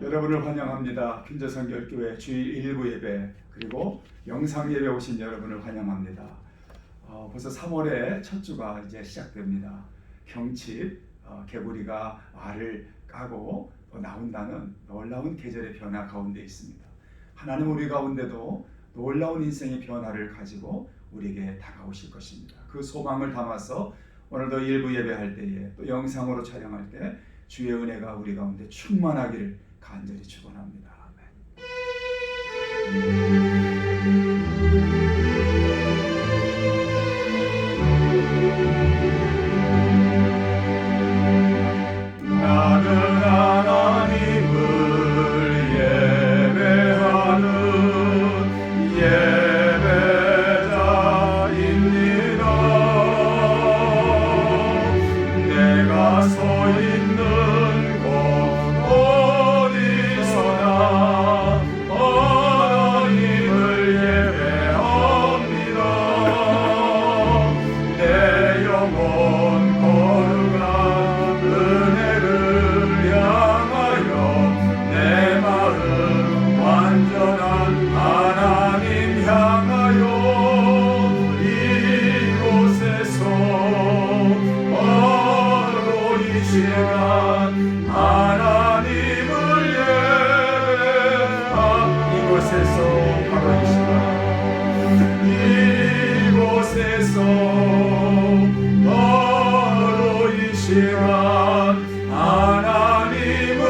여러분을 환영합니다. 큰저성결교회 주일 일부 예배 그리고 영상 예배 오신 여러분을 환영합니다. 벌써 3월의 첫 주가 이제 시작됩니다. 경칩, 개구리가 알을 까고 나온다는 놀라운 계절의 변화 가운데 있습니다. 하나님 우리 가운데도 놀라운 인생의 변화를 가지고 우리에게 다가오실 것입니다. 그 소망을 담아서 오늘도 일부 예배할 때에 또 영상으로 촬영할 때 주의 은혜가 우리 가운데 충만하기를 간절히 축원합니다. 나는 하나님을 예배하는 예배자입니다. 내가 서 있는 곳 어디서나 하나님을 예배합니다. 내 영혼 거룩한 은혜를 향하여 내 마음 완전한 하나님 향하여 이곳에서 바로 이 시간 하나님을 예배하 이곳에서 바로 이 시간 이곳에서 바로 이 시간 하나님을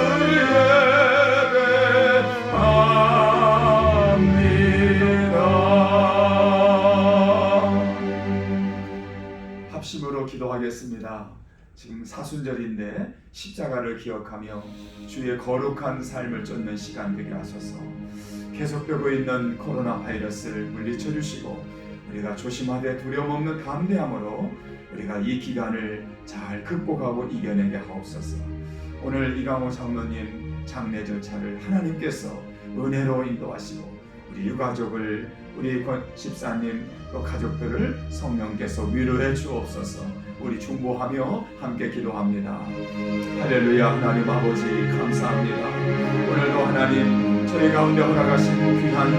예배합니다. 합심으로 기도하겠습니다. 지금 사순절인데 십자가를 기억하며 주의 거룩한 삶을 쫓는 시간 되게 하소서. 계속되고 있는 코로나 바이러스를 물리쳐 주시고 우리가 조심하되 두려움 없는 담대함으로 우리가 이 기간을 잘 극복하고 이겨내게 하옵소서. 오늘 이강호 장로님 장례 절차를 하나님께서 은혜로 인도하시고 우리 유가족을 우리 집사님 또 가족들을 성령께서 위로해 주옵소서. 우리 중보하며 함께 기도합니다. 할렐루야. 하나님 아버지 감사합니다. 오늘도 하나님 저희 가운데 허락하신 귀한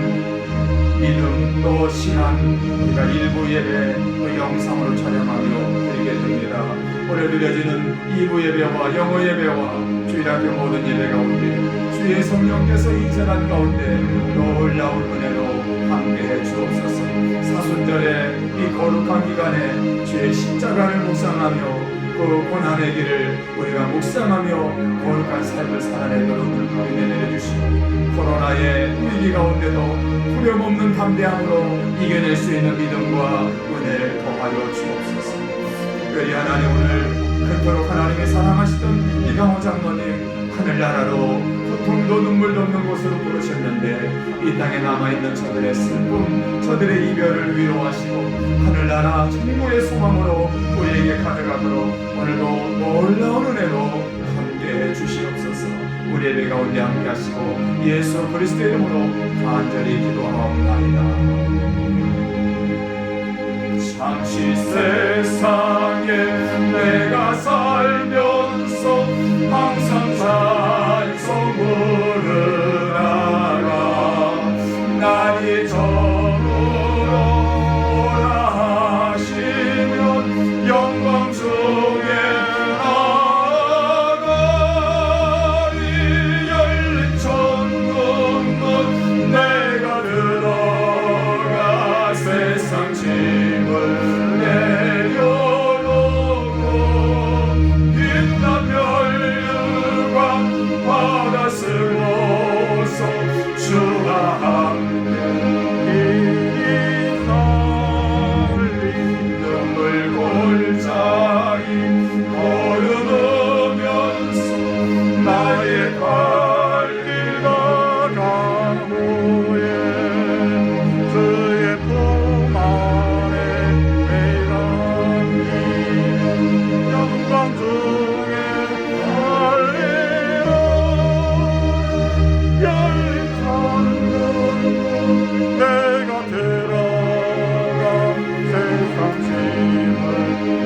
믿음 또 신앙 우리가 일부 예배 또 영상으로 촬영하며 드리게 됩니다. 오늘 드려지는 2부 예배와 영어 예배와 주일학교 모든 예배 가운데 주의 성령께서 인전한 가운데 놀라운 은혜로 함께해 주옵소서. 사순절의 이 거룩한 기간에 주의 십자가를 묵상하며 그 고난의 길을 우리가 묵상하며 거룩한 삶을 살아내도록 은혜 내려주시고 코로나의 위기 가운데도 두려움 없는 담대함으로 이겨낼 수 있는 믿음과 은혜를 더하여 주옵소서. 특별히 하나님 오늘 그토록 하나님의 사랑하시던 이강호 장로님 하늘나라로 고통도 눈물도 없는 곳으로 부르셨는데 이 땅에 남아있는 저들의 슬픔 저들의 이별을 위로하시고 하늘나라 천국의 소망으로 우리에게 가져가도록 오늘도 놀라운 은혜로 함께해 주시옵소서. 우리 예배 가운데 함께 하시고 예수 그리스도의 이름으로 간절히 기도하옵나이다. 잠시 세상에 내가 살면서 항상 찬송 부르다가 날이 저물어 오라 하시면 영광 중에 나가리 열린 천국문 내가 들어가야 세상 짐을 내려놓고 빛난 멸류관 받아 쓰고서 주와 함께 눈물 골짜기 걸으면서 나의 갈길 나간 후에 그의 품 안에 매일함이 영광 중에 달리라 열린 천국 내가 들어가 세상 짐을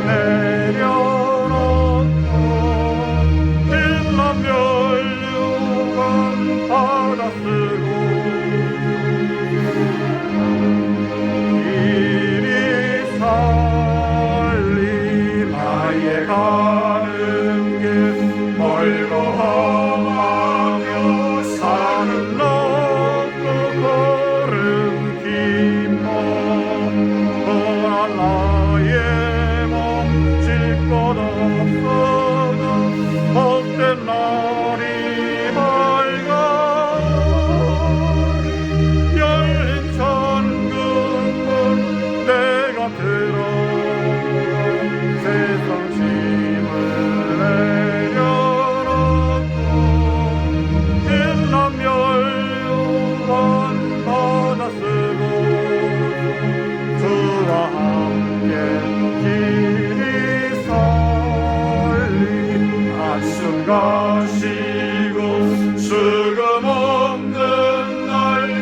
내려놓고 빛난 멸류관 받아 쓰고 이리 살리 나의 가는 길 멀고 험하며 산은 높고 걸음 깊어 그러나 나의 멈출 것 없어도 복된 날이 밝아 열린 천국문 내가 들어가 세상 짐을 내려놓고 빛난 멸류관 받아 쓰고 그와 함께 길이 살리 한숨 가시고 수금 없는 날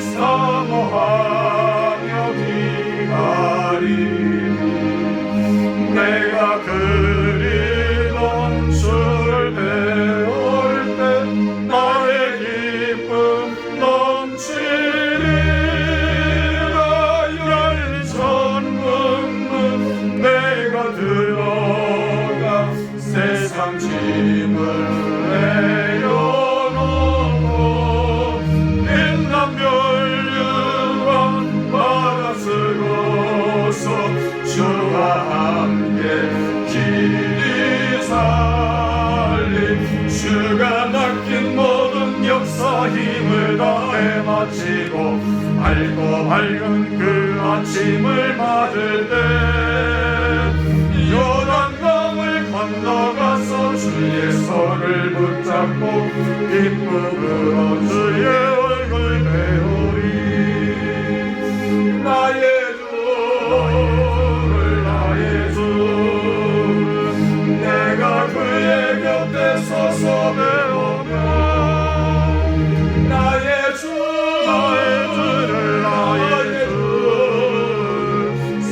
사모하며 기다리니 내가 그리던 주를 배울 때 나의 기쁨 넘치리라 열린 천국문 내가 들어가 세상 짐을 내려놓고 빛난 멸류관 받아 쓰고서 주와 함께 길이 살림 주가 맡긴 모든 역사 힘을 다해 마치고 밝고 밝은 그 아침을 맞을 때 요단강을 건너가서 주의 손을 붙잡고 기쁨으로 주의 얼굴 배우리 나의 주 내가 그의 곁에 서서 배우며 나의 주를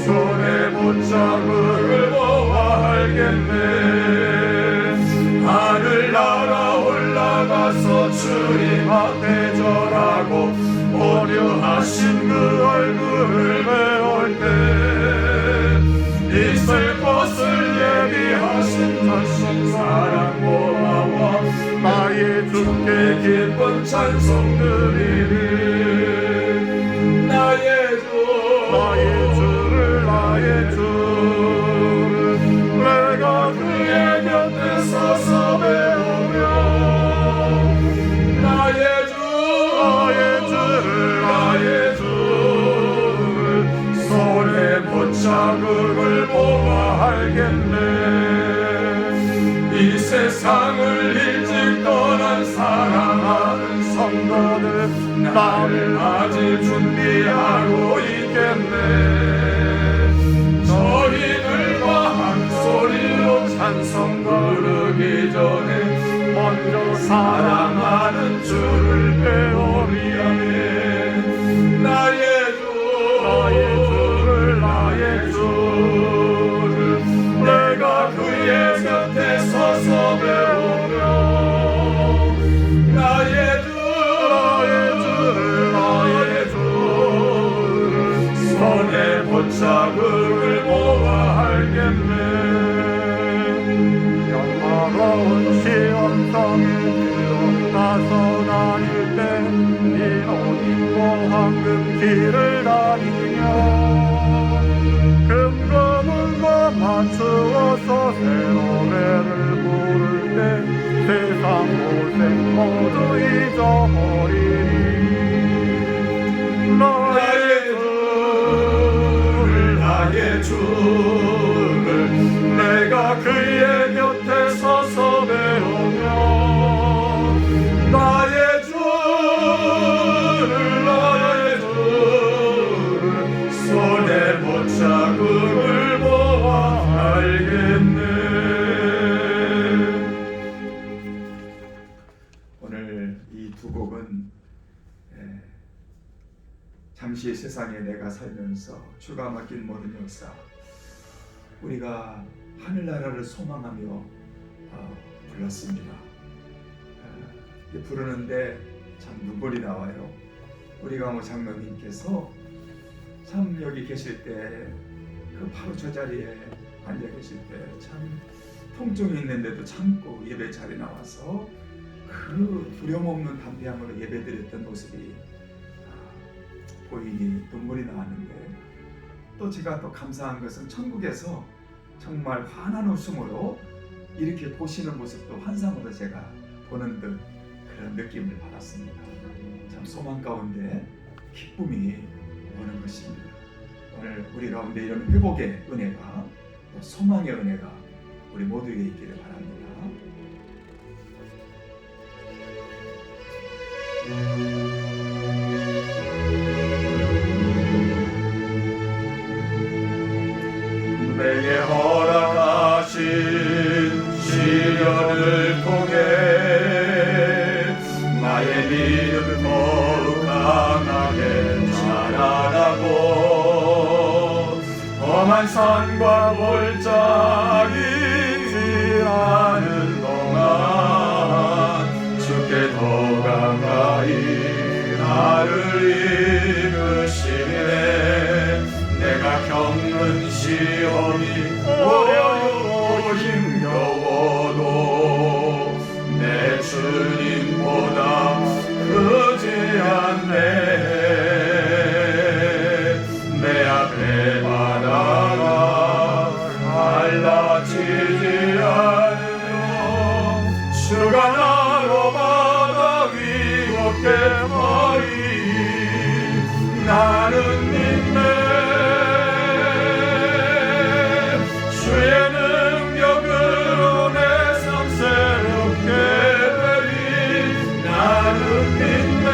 손에 못잡음을 보아 알겠네 하늘 날아 올라가서 주님 앞에 절하고 오려하신 그 얼굴을 배울 때 있을 것을 예비하신 전신 사랑 고마워 나의 주께 기쁜 찬송 드리리 나의 주를 내가 그의 곁에 서서 배우며 나의 주를 손에 못잡음을 보아 알겠네 이 세상을 일찍 떠난 사랑하는 성도들 나를 아직 준비하고 있겠네 저희들과 한 소리로 찬송 부르기 전에 먼저 사랑하는 주를 배우리야 나의 주를 내가 그의 곁에 서서 배우며 나의 주를 손에 못잡음을 보아 알겠네 영화로운 시험성에 나서 다닐 때 네 옷 입고 황금 길을 다니며 모두 잊어버리니 나의 주를 내가 그의 곁에 서서 배우며 나의 주를 손에 못잡음을 보아 알겠네. 오늘 이 두 곡은 잠시 세상에 내가 살면서 주가 맡긴 모든 역사, 우리가 하늘나라를 소망하며 불렀습니다. 부르는데 참 눈물이 나와요. 우리 강호 장로님께서 참 여기 계실 때 그 바로 저 자리에 앉아 계실 때 참 통증이 있는데도 참고 예배 자리에 나와서 그 두려움 없는 담대함으로 예배드렸던 모습이 보이니 눈물이 나왔는데, 또 제가 또 감사한 것은 천국에서 정말 환한 웃음으로 이렇게 보시는 모습도 환상으로 제가 보는 듯 그런 느낌을 받았습니다. 참 소망 가운데 기쁨이 오는 것입니다. 오늘 우리 가운데 이런 회복의 은혜가, 또 소망의 은혜가 우리 모두에게 있기를 바랍니다. 내게 허락하신 시련을 통해 나의 믿음 더욱 강하게 자라나고 험한 산과 골짜기 지나는 동안 주께 더 가까이 나를 이끄시네. 내가 겪는 시험이 어려워 힘겨워도 내 주님보다 크지 않네. 내 앞에 바다가 갈라지지 않으며 주가 나로 바다 위롭게 하리. 나는 믿네. 주의 능력으로 내 삶 새롭게 되리. 나는 믿네.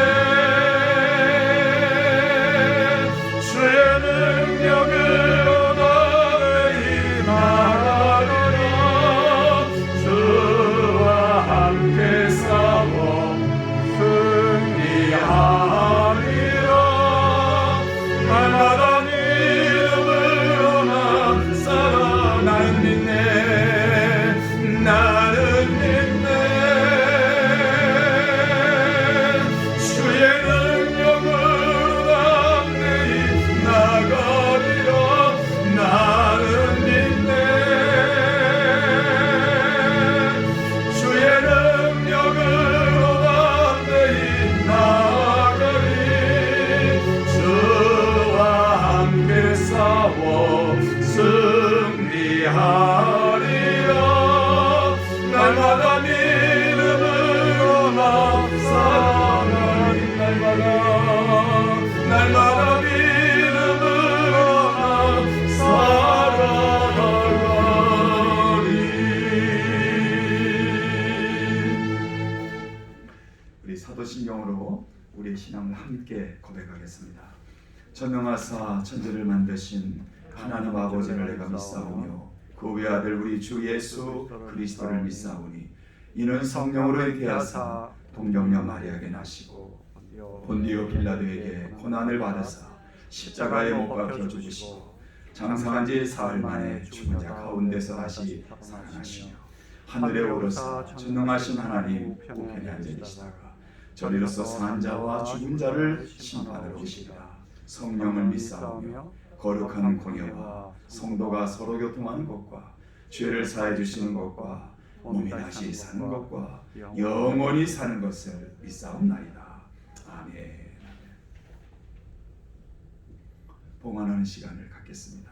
주의 능력으로 너희 나가리라. 주와 함께 싸워 승리하리라. 날마다 믿음으로 나 살아. 나는 믿네. 나는 믿네. 주의 능력으로 담대히 나가리라. 나는 믿네. 주의 능력으로 담대히 나가리. 주와 함께 싸워 승리하리라. 날마다 믿음으로 나 살아가리. 날마다 믿음으로 나 살아가리. 우리 사도신경으로 우리의 신앙을 함께 고백하겠습니다. 전능하사 천지를 만드신 하나님 아버지를 내가 믿사오며 그 외아들 우리 주 예수 그리스도를 믿사오니 이는 성령으로 잉태하사 동정녀 마리아에게 나시고 본디오 빌라도에게 고난을 받으사 십자가에 못 박혀 죽으시고 장사한 지 사흘 만에 죽은 자 가운데서 다시 살아나시며 하늘에 오르사 전능하신 하나님 우편에 앉아 계시다가 저리로서 산 자와 죽은 자를 심판하러 오시리라. 성령을 믿사오며 거룩한 공예와 성도가 서로 교통하는 것과 죄를 사해 주시는 것과 몸이 다시 사는 것과 영원히 사는 것을 믿사옵나이다. 아멘. 봉헌하는 시간을 갖겠습니다.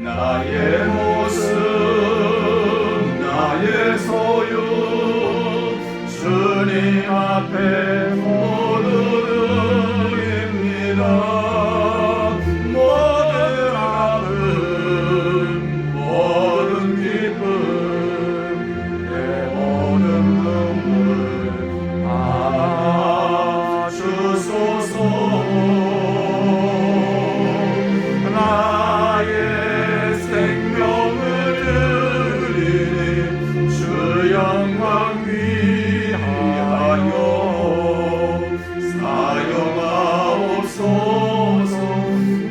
나의 모습 앞에 모두 드립니다. 모든 아픔 모든 기쁨 내 모든 눈물 안아주소서. 나의 생명을 드리니 주 영광 위하여 사용하옵소서.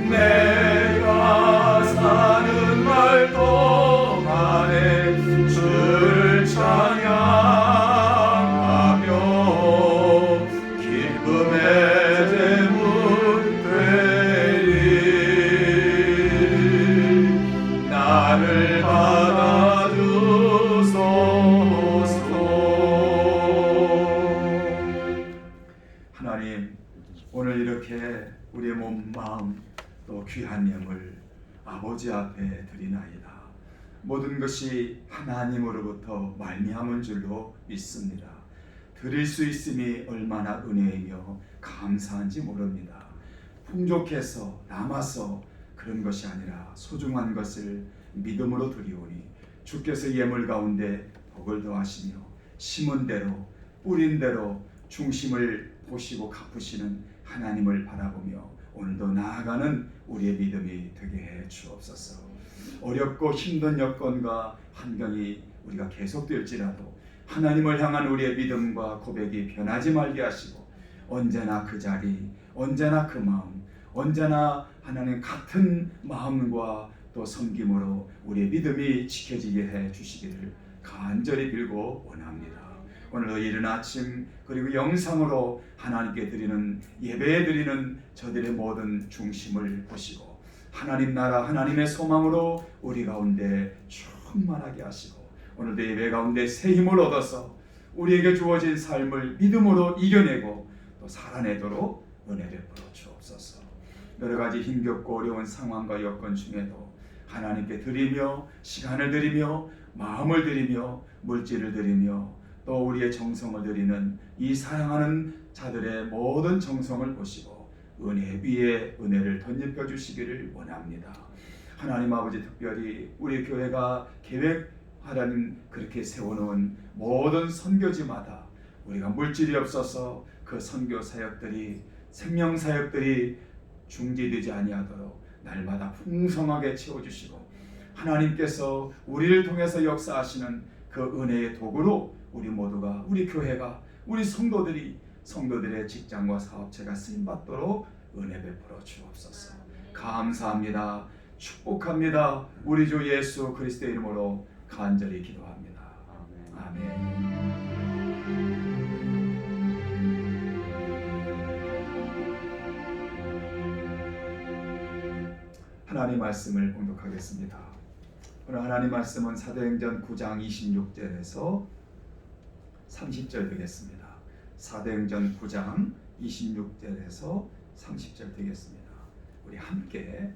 내가 사는 날 동안에 주를 찬양하며 기쁨의 제물 되리. 나를 받아주소서. 하나님, 오늘 이렇게 우리의 몸, 마음, 또 귀한 예물 아버지 앞에 드리나이다. 모든 것이 하나님으로부터 말미암은 줄로 믿습니다. 드릴 수 있음이 얼마나 은혜이며 감사한지 모릅니다. 풍족해서 남아서 그런 것이 아니라 소중한 것을 믿음으로 드리오니 주께서 예물 가운데 복을 더하시며 심은 대로 뿌린 대로 중심을 보시고 갚으시는 하나님을 바라보며 오늘도 나아가는 우리의 믿음이 되게 해 주옵소서. 어렵고 힘든 여건과 환경이 우리가 계속될지라도 하나님을 향한 우리의 믿음과 고백이 변하지 말게 하시고 언제나 그 자리, 언제나 그 마음, 언제나 하나님 같은 마음과 또 섬김으로 우리의 믿음이 지켜지게 해 주시기를 간절히 빌고 원합니다. 오늘도 이른 아침 그리고 영상으로 하나님께 드리는 예배에 드리는 저들의 모든 중심을 보시고 하나님 나라 하나님의 소망으로 우리 가운데 충만하게 하시고 오늘도 예배 가운데 새 힘을 얻어서 우리에게 주어진 삶을 믿음으로 이겨내고 또 살아내도록 은혜 베풀어 주옵소서. 여러 가지 힘겹고 어려운 상황과 여건 중에도 하나님께 드리며 시간을 드리며 마음을 드리며 물질을 드리며 또 우리의 정성을 드리는 이 사랑하는 자들의 모든 정성을 보시고 은혜 위에 은혜를 덧입혀 주시기를 원합니다. 하나님 아버지, 특별히 우리 교회가 계획하라는 그렇게 세워놓은 모든 선교지마다 우리가 물질이 없어서 그 선교 사역들이 생명 사역들이 중지되지 아니하도록 날마다 풍성하게 채워주시고 하나님께서 우리를 통해서 역사하시는 그 은혜의 도구로 우리 모두가 우리 교회가 우리 성도들의 직장과 사업체가 쓰임받도록 은혜 베풀어 주옵소서. 감사합니다. 축복합니다. 우리 주 예수 그리스도의 이름으로 간절히 기도합니다. 아멘. 하나님 말씀을 봉독하겠습니다. 오늘 하나님 말씀은 사도행전 9장 26절에서 30절 되겠습니다. 사도행전 9장 26절에서 30절 되겠습니다. 우리 함께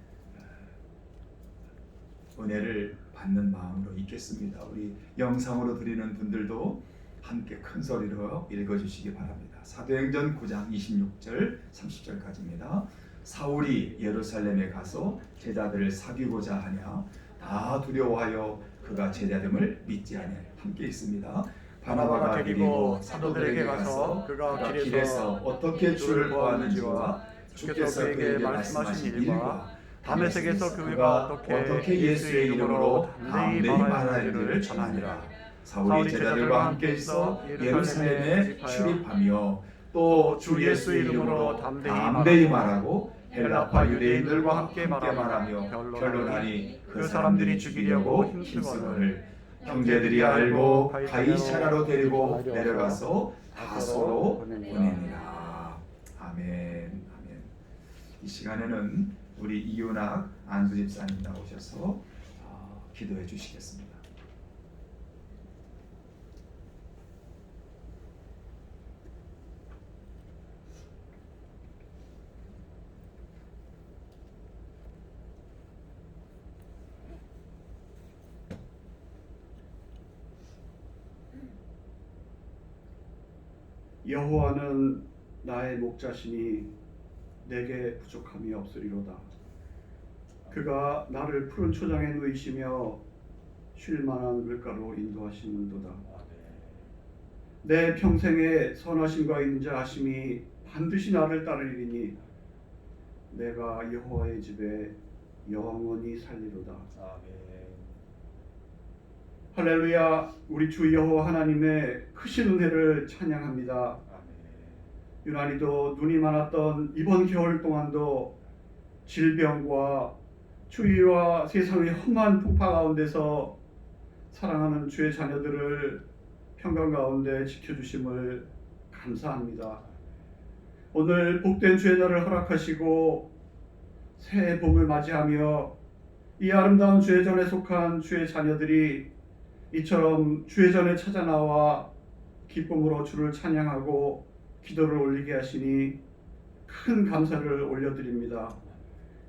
은혜를 받는 마음으로 읽겠습니다. 우리 영상으로 드리는 분들도 함께 큰 소리로 읽어주시기 바랍니다. 사도행전 9장 26절 30절까지입니다. 사울이 예루살렘에 가서 제자들을 사귀고자 하냐 다 두려워하여 그가 제자됨을 믿지 아니하여 함께 있습니다. 바나바가 데리고 사도들에게 가서 그가 길에서 어떻게 주를 보았는지와 주께서 그에게 말씀하신 일과 다메섹에서 그가 어떻게 예수의 이름으로 담대히 말하는 일을 전하니라. 사울이 제자들과 함께 있어 예루살렘에 출입하며 또 주 예수의 이름으로 담대히 말하고 헬라파 유대인들과 함께 말하며 변론하니 그 사람들이 죽이려고 힘쓰거늘 형제들이 알고 가이사랴로 데리고 내려가서 다소로 보내니라. 아멘. 아멘. 이 시간에는 우리 이윤학 안수 집사님 나오셔서 기도해 주시겠습니다. 여호와는 나의 목자시니 내게 부족함이 없으리로다. 그가 나를 푸른 초장에 누이시며 쉴 만한 물가로 인도하시는도다. 내 평생에 선하심과 인자하심이 반드시 나를 따르리니 내가 여호와의 집에 영원히 살리로다. 할렐루야. 우리 주 여호와 하나님의 크신 은혜를 찬양합니다. 유난히도 눈이 많았던 이번 겨울 동안도 질병과 추위와 세상의 험한 풍파 가운데서 사랑하는 주의 자녀들을 평강 가운데 지켜주심을 감사합니다. 오늘 복된 주의 날을 허락하시고 새해 봄을 맞이하며 이 아름다운 주의 전에 속한 주의 자녀들이 이처럼 주의 전에 찾아 나와 기쁨으로 주를 찬양하고 기도를 올리게 하시니 큰 감사를 올려드립니다.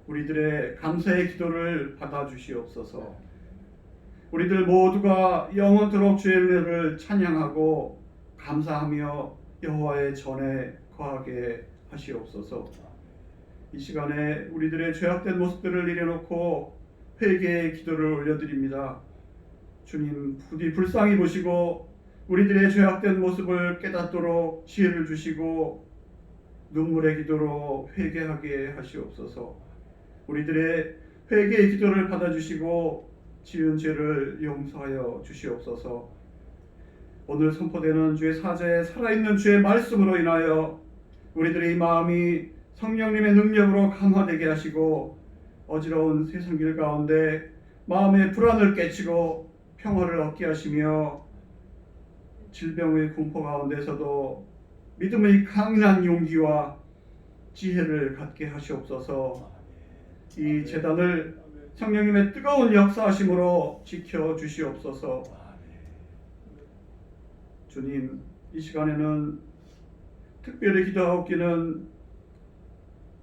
우리들의 감사의 기도를 받아주시옵소서. 우리들 모두가 영원토록 주의 은혜를 찬양하고 감사하며 여호와의 전에 거하게 하시옵소서. 이 시간에 우리들의 죄악된 모습들을 내려놓고 회개의 기도를 올려드립니다. 주님 부디 불쌍히 보시고 우리들의 죄악된 모습을 깨닫도록 지혜를 주시고 눈물의 기도로 회개하게 하시옵소서. 우리들의 회개의 기도를 받아주시고 지은 죄를 용서하여 주시옵소서. 오늘 선포되는 주의 사자의 살아있는 주의 말씀으로 인하여 우리들의 마음이 성령님의 능력으로 강화되게 하시고 어지러운 세상 길 가운데 마음의 불안을 깨치고 평화를 얻게 하시며 질병의 공포 가운데서도 믿음의 강인한 용기와 지혜를 갖게 하시옵소서. 이 제단을 성령님의 뜨거운 역사하심으로 지켜주시옵소서. 주님, 이 시간에는 특별히 기도하옵기는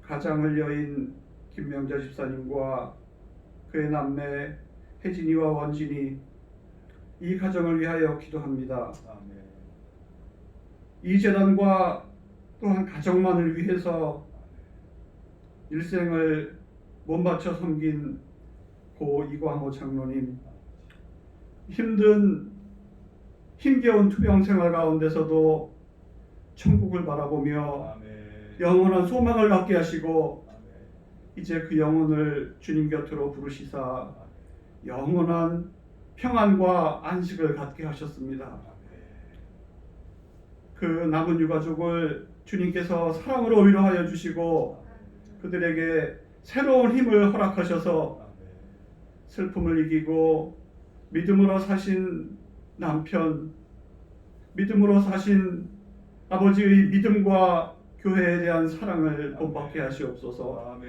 가장을 여인 김명자 집사님과 그의 남매 혜진이와 원진이 이 가정을 위하여 기도합니다. 이 재단과 또한 가정만을 위해서 일생을 몸바쳐 섬긴 고 이광호 장로님, 힘겨운 투병 생활 가운데서도 천국을 바라보며 영원한 소망을 갖게 하시고 이제 그 영혼을 주님 곁으로 부르시사 영원한 평안과 안식을 갖게 하셨습니다. 그 남은 유가족을 주님께서 사랑으로 위로하여 주시고 그들에게 새로운 힘을 허락하셔서 슬픔을 이기고 믿음으로 사신 남편, 믿음으로 사신 아버지의 믿음과 교회에 대한 사랑을 본받게 하시옵소서.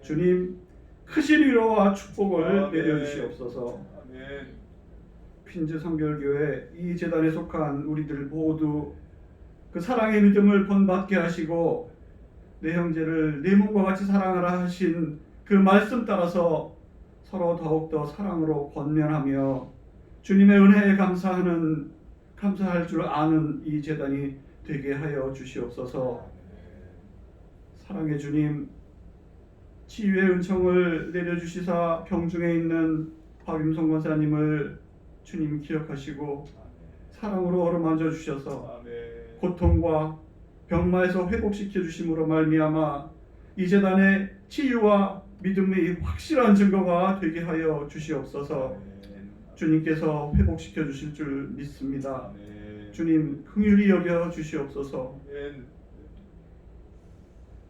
주님, 크신 위로와 축복을 내려주시옵소서. 퀸즈 성결교회 이 재단에 속한 우리들 모두 그 사랑의 믿음을 본받게 하시고 내 형제를 내 몸과 같이 사랑하라 하신 그 말씀 따라서 서로 더욱더 사랑으로 권면하며 주님의 은혜에 감사할 줄 아는 이 재단이 되게 하여 주시옵소서. 사랑의 주님, 치유의 은총을 내려주시사 병중에 있는 박임성 권사님을 주님 기억하시고 사랑으로 어루만져 주셔서 고통과 병마에서 회복시켜 주심으로 말미암아 이 재단의 치유와 믿음의 확실한 증거가 되게 하여 주시옵소서. 주님께서 회복시켜 주실 줄 믿습니다. 주님 긍휼히 여겨 주시옵소서.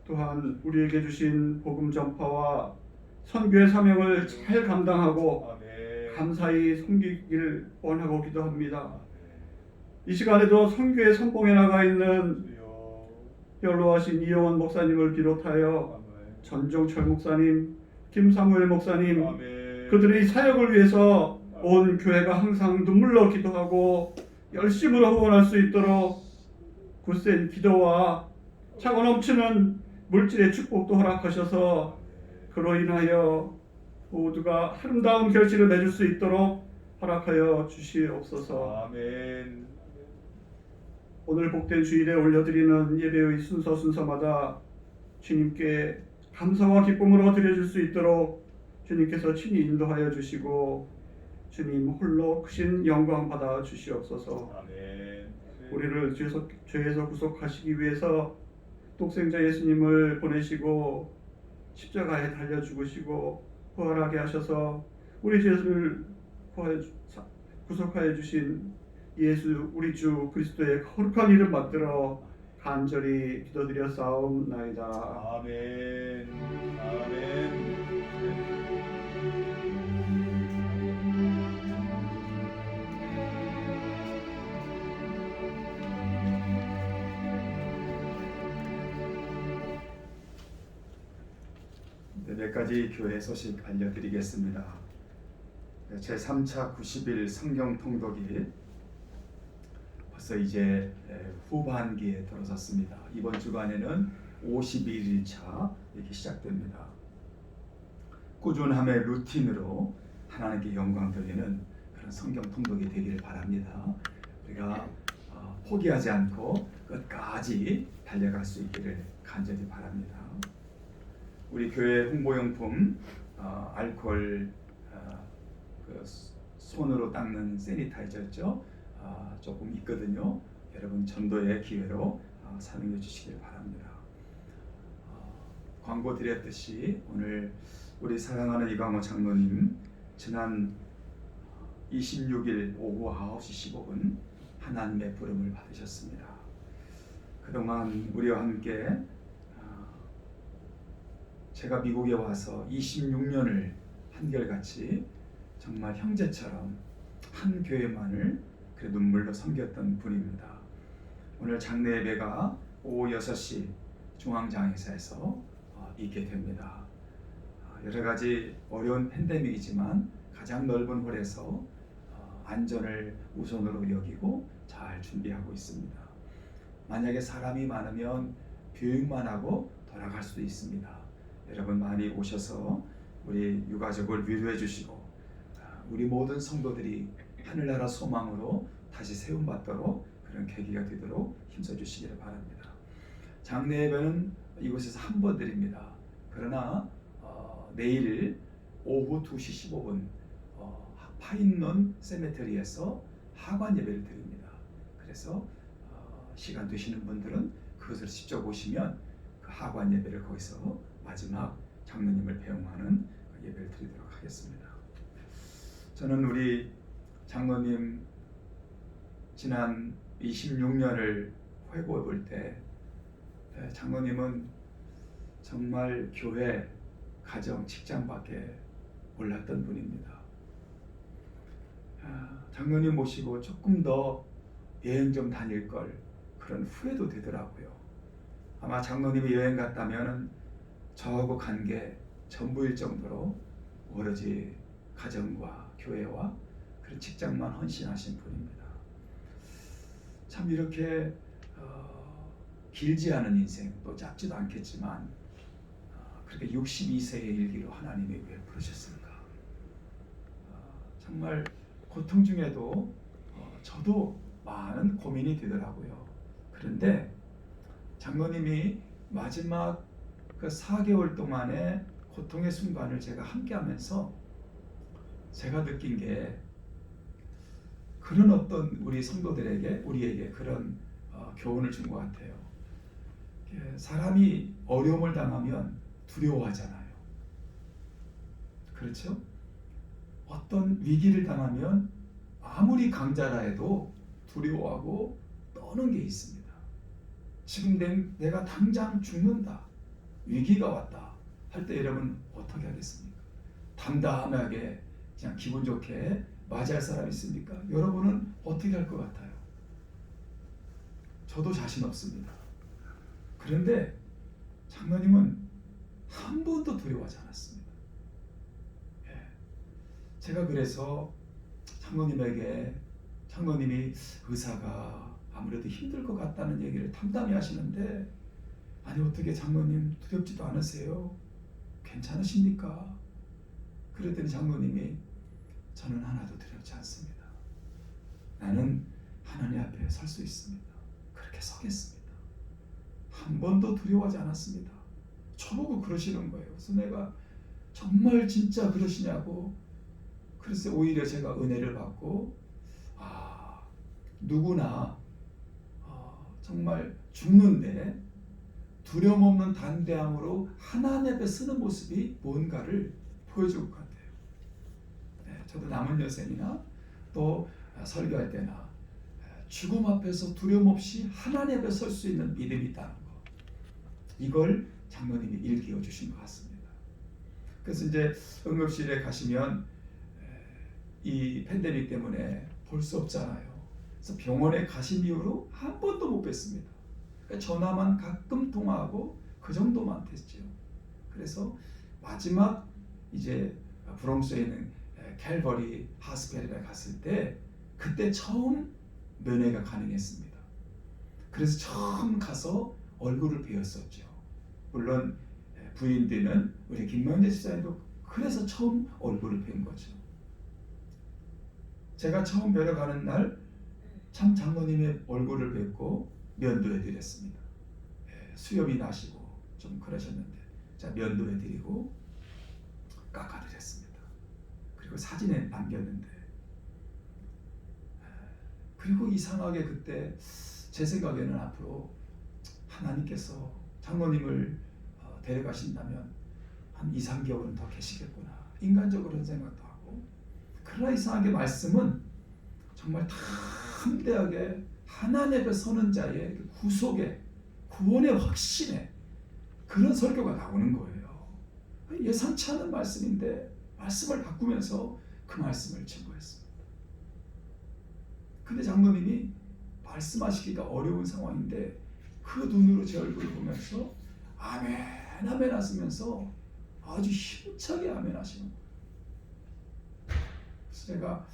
또한 우리에게 주신 복음 전파와 선교의 사명을 잘 감당하고 감사히 섬기길 원하고 기도합니다. 이 시간에도 선교의 선봉에 나가 있는 연로하신 이영원 목사님을 비롯하여 전종철 목사님, 김사무엘 목사님, 그들의 사역을 위해서 온 교회가 항상 눈물로 기도하고 열심으로 후원할 수 있도록 굳센 기도와 차고 넘치는 물질의 축복도 허락하셔서 그로 인하여 모두가 아름다운 결실을 맺을 수 있도록 허락하여 주시옵소서. 오늘 복된 주일에 올려드리는 예배의 순서마다 주님께 감사와 기쁨으로 드려줄 수 있도록 주님께서 친히 인도하여 주시고 주님 홀로 크신 영광 받아 주시옵소서. 아멘. 우리를 죄에서 구속하시기 위해서 독생자 예수님을 보내시고 십자가에 달려 죽으시고 부활하게 하셔서 우리 죄를 구속하여 주신 예수 우리 주 그리스도의 거룩한 이름 받들어 간절히 기도드려 싸움나이다. 아멘. 아멘. 몇 가지 교회 소식 알려드리겠습니다. 제3차 90일 성경 통독이 벌써 이제 후반기에 들어섰습니다. 이번 주간에는 51일차 이렇게 시작됩니다. 꾸준함의 루틴으로 하나님께 영광 돌리는 그런 성경 통독이 되기를 바랍니다. 우리가 포기하지 않고 끝까지 달려갈 수 있기를 간절히 바랍니다. 우리 교회 홍보용품 알코올 그 손으로 닦는 세니타이저죠. 조금 있거든요. 여러분 전도의 기회로 사용해 주시길 바랍니다. 광고 드렸듯이 오늘 우리 사랑하는 이광호 장로님 지난 26일 오후 9시 15분 하나님의 부름을 받으셨습니다. 그동안 우리와 함께 제가 미국에 와서 26년을 한결같이 정말 형제처럼 한 교회만을 그 눈물로 섬겼던 분입니다. 오늘 장례 예배가 오후 6시 중앙장에서 있게 됩니다. 여러 가지 어려운 팬데믹이지만 가장 넓은 홀에서 안전을 우선으로 여기고 잘 준비하고 있습니다. 만약에 사람이 많으면 교육만 하고 돌아갈 수도 있습니다. 여러분 많이 오셔서 우리 유가족을 위로해 주시고 우리 모든 성도들이 하늘나라 소망으로 다시 세움받도록 그런 계기가 되도록 힘써 주시기를 바랍니다. 장례 예배는 이곳에서 한 번 드립니다. 그러나 내일 오후 2시 15분 파인런 세메터리에서 하관 예배를 드립니다. 그래서 시간 되시는 분들은 그것을 직접 오시면 그 하관 예배를 거기서 마지막 장로님을 배웅하는 예배를 드리도록 하겠습니다. 저는 우리 장로님 지난 26년을 회고해 볼 때 장로님은 정말 교회, 가정, 직장밖에 몰랐던 분입니다. 장로님 모시고 조금 더 여행 좀 다닐 걸 그런 후회도 되더라고요. 아마 장로님이 여행 갔다면 저하고 간 게 전부일 정도로 오로지 가정과 교회와 그런 직장만 헌신하신 분입니다. 참 이렇게 길지 않은 인생, 또 짧지도 않겠지만 그렇게 62세의 일기로 하나님이 왜 부르셨을까? 정말 고통 중에도 저도 많은 고민이 되더라고요. 그런데 장로님이 마지막 그 4개월 동안의 고통의 순간을 제가 함께하면서 제가 느낀 게 그런 어떤 우리 성도들에게 우리에게 그런 교훈을 준 것 같아요. 사람이 어려움을 당하면 두려워하잖아요. 그렇죠? 어떤 위기를 당하면 아무리 강자라 해도 두려워하고 떠는 게 있습니다. 지금 내가 당장 죽는다. 위기가 왔다 할 때 여러분 어떻게 하겠습니까? 담담하게 그냥 기분 좋게 맞이할 사람 있습니까? 여러분은 어떻게 할 것 같아요? 저도 자신 없습니다. 그런데 장로님은 한 번도 두려워하지 않았습니다. 제가 그래서 장로님이 의사가 아무래도 힘들 것 같다는 얘기를 담담히 하시는데 아니 어떻게 장로님 두렵지도 않으세요? 괜찮으십니까? 그랬더니 장로님이 저는 하나도 두렵지 않습니다. 나는 하나님 앞에 설 수 있습니다. 그래 앞에 서겠습니다. 한 번도 두려워하지 않았습니다. 저보고 그러시는 거예요. 그래서 내가 정말 진짜 그러시냐고. 그래서 오히려 제가 은혜를 받고 누구나 정말 죽는데 두려움 없는 단대함으로 하나님 앞에 서는 모습이 뭔가를 보여줄 것 같아요. 네, 저도 남은 여생이나 또 설교할 때나 죽음 앞에서 두려움 없이 하나님 앞에 설 수 있는 믿음이 있다는 것, 이걸 장로님이 일깨워 주신 것 같습니다. 그래서 이제 응급실에 가시면 이 팬데믹 때문에 볼 수 없잖아요. 그래서 병원에 가신 이후로 한 번도 못 뵀습니다. 그러니까 전화만 가끔 통화하고 그 정도만 됐죠. 그래서 마지막 이제 브롱스에 있는 캘버리 하스피탈에 갔을 때 그때 처음 면회가 가능했습니다. 그래서 처음 가서 얼굴을 뵈었었죠. 물론 부인되는 우리 김명재 집사님도 그래서 처음 얼굴을 뵌 거죠. 제가 처음 뵈러 가는 날 참 장로님의 얼굴을 뵙고 면도해드렸습니다. 수염이 나시고 좀 그러셨는데 자 면도해드리고 깎아드렸습니다. 그리고 사진에 남겼는데 그리고 이상하게 그때 제 생각에는 앞으로 하나님께서 장로님을 데려가신다면 한 2, 3개월은 더 계시겠구나, 인간적으로는 생각도 하고, 그러나 이상하게 말씀은 정말 담대하게 하나님 앞에 서는 자의 구속의 구원의 확신에 그런 설교가 나오는 거예요. 예상치 않은 말씀인데 말씀을 바꾸면서 그 말씀을 증거했습니다. 근데 장로님이 말씀하시기가 어려운 상황인데 그 눈으로 제 얼굴을 보면서 아멘 아멘 하시면서 아주 힘차게 아멘 하시는 거예요. 그래서 제가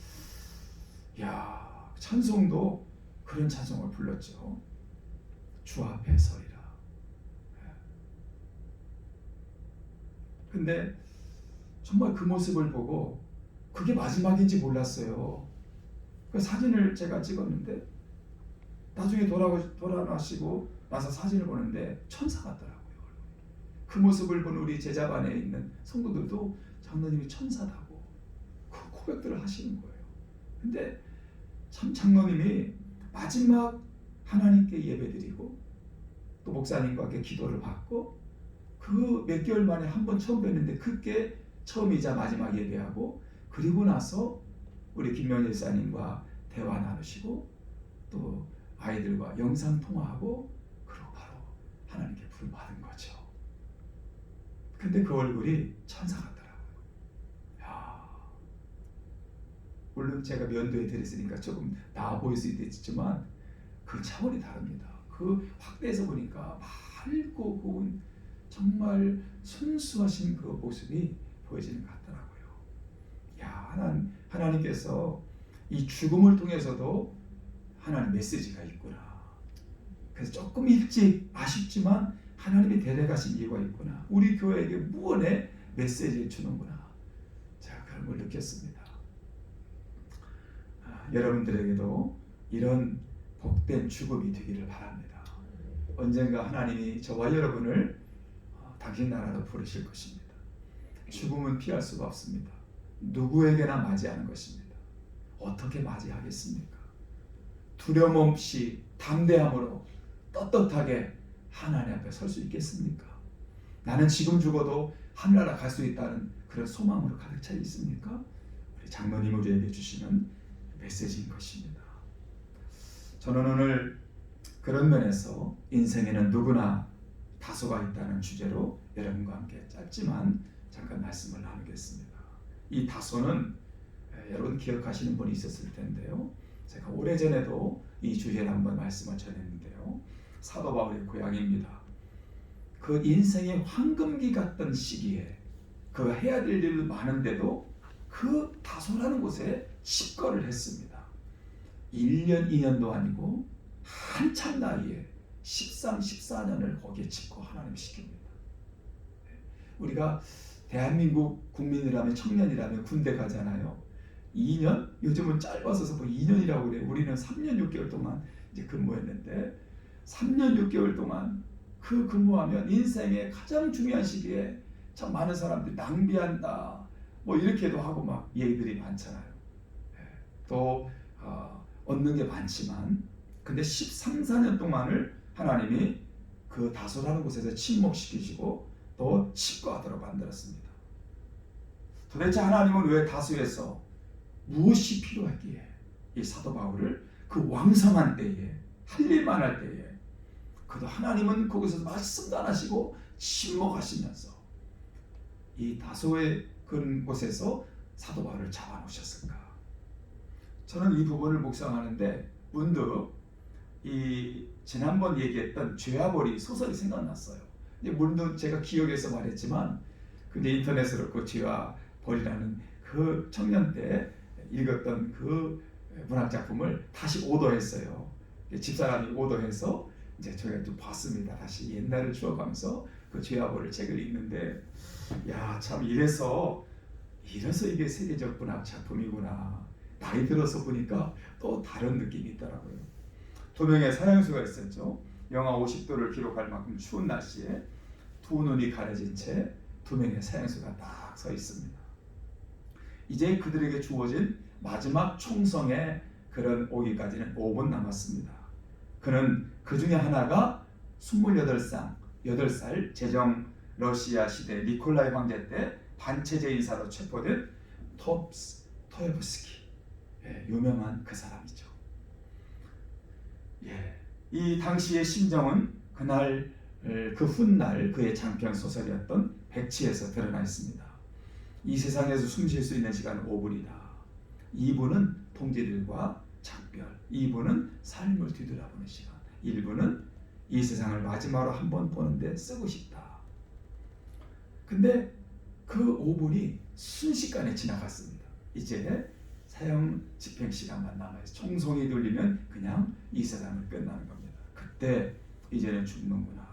찬송도 그런 찬송을 불렀죠. 주 앞에 서리라. 근데 정말 그 모습을 보고 그게 마지막인지 몰랐어요. 그 사진을 제가 찍었는데 나중에 돌아가시고 나서 사진을 보는데 천사 같더라고요. 그 모습을 본 우리 제자반에 있는 성도들도 장로님이 천사다고 그 고백들을 하시는 거예요. 근데 참 장로님이 마지막 하나님께 예배드리고 또 목사님과 함께 기도를 받고 그 몇 개월 만에 한 번 처음 뵀는데 그게 처음이자 마지막 예배하고, 그리고 나서 우리 김명재 집사님과 대화 나누시고 또 아이들과 영상 통화하고 그리고 바로 하나님께 부름 받은 거죠. 근데 그 얼굴이 천사 같더라고요. 물론 제가 면도해 드렸으니까 조금 나아 보일 수 있겠지만 그 차원이 다릅니다. 그 확대해서 보니까 맑고 고운 정말 순수하신 그 모습이 보여지는 것 같더라고요. 하나님께서 이 죽음을 통해서도 하나님 메시지가 있구나. 그래서 조금 일찍 아쉽지만 하나님이 데려가신 이유가 있구나. 우리 교회에게 무언의 메시지를 주는구나. 제가 그런 걸 느꼈습니다. 여러분들에게도 이런 복된 죽음이 되기를 바랍니다. 언젠가 하나님이 저와 여러분을 당신 나라로 부르실 것입니다. 죽음은 피할 수가 없습니다. 누구에게나 맞이하는 것입니다. 어떻게 맞이하겠습니까? 두려움 없이 담대함으로 떳떳하게 하나님 앞에 설 수 있겠습니까? 나는 지금 죽어도 하늘나라 갈 수 있다는 그런 소망으로 가득 차 있습니까? 우리 장로님 우리에게 주시는 메시지인 것입니다. 저는 오늘 그런 면에서 인생에는 누구나 다소가 있다는 주제로 여러분과 함께 짧지만 잠깐 말씀을 나누겠습니다. 이 다소는 여러분 기억하시는 분이 있었을 텐데요. 제가 오래전에도 이 주제를 한번 말씀을 전했는데요. 사도 바울의 고향입니다. 그 인생의 황금기 같던 시기에 그가 해야 될 일 많은데도 그 다소라는 곳에 집거를 했습니다. 1년 2년도 아니고 한참 나이에 13, 14년을 거기에 집고 하나님 시킵니다. 우리가 대한민국 국민이라면, 청년이라면 군대 가잖아요. 2년? 요즘은 짧아서 뭐 2년이라고 그래요. 우리는 3년 6개월 동안 이제 근무했는데 3년 6개월 동안 그 근무하면 인생의 가장 중요한 시기에 참 많은 사람들이 낭비한다 뭐 이렇게도 하고 막 얘기들이 많잖아요. 또 얻는 게 많지만 근데 13, 14년 동안을 하나님이 그 다소라는 곳에서 침묵시키시고 또 치과하도록 만들었습니다. 도대체 하나님은 왜 다소에서 무엇이 필요했기에 이 사도 바울을 그 왕성한 때에 할 일만 할 때에 그도 하나님은 거기서 말씀도 안 하시고 침묵하시면서 이 다소의 그런 곳에서 사도 바울을 잡아놓으셨을까? 저는 이 부분을 묵상하는데 문득 이 지난번 얘기했던 죄와벌이 소설이 생각났어요. 문득 제가 기억에서 말했지만 근데 인터넷으로 그 죄와벌이라는 그 청년 때 읽었던 그 문학 작품을 다시 오더했어요. 집사람이 오더해서 이제 저희가 좀 봤습니다. 다시 옛날을 추억하면서 그 죄와벌을 책을 읽는데 야, 참 이래서 이게 세계적 문학 작품이구나. 나이 들어서 보니까 또 다른 느낌이 있더라고요. 두 명의 사형수가 있었죠. 영하 50도를 기록할 만큼 추운 날씨에 두 눈이 가려진 채 두 명의 사형수가 딱 서 있습니다. 이제 그들에게 주어진 마지막 총성에 그런 오기까지는 5분 남았습니다. 그는 그 중에 하나가 8살 제정 러시아 시대 니콜라이 황제 때 반체제 인사로 체포된 토옙스키, 유명한 그 사람이죠. 이 당시의 심정은 그날 그 훗날 그의 장편 소설이었던 백치에서 드러나 있습니다. 이 세상에서 숨 쉴 수 있는 시간은 5분이다. 2분은 통제들과 작별, 2분은 삶을 뒤돌아보는 시간, 1분은 이 세상을 마지막으로 한 번 보는데 쓰고 싶다. 근데 그 5분이 순식간에 지나갔습니다. 이제 사형 집행 시간만 남아있어요. 총성이 돌리면 그냥 이 세상을 끝나는 겁니다. 그때 이제는 죽는구나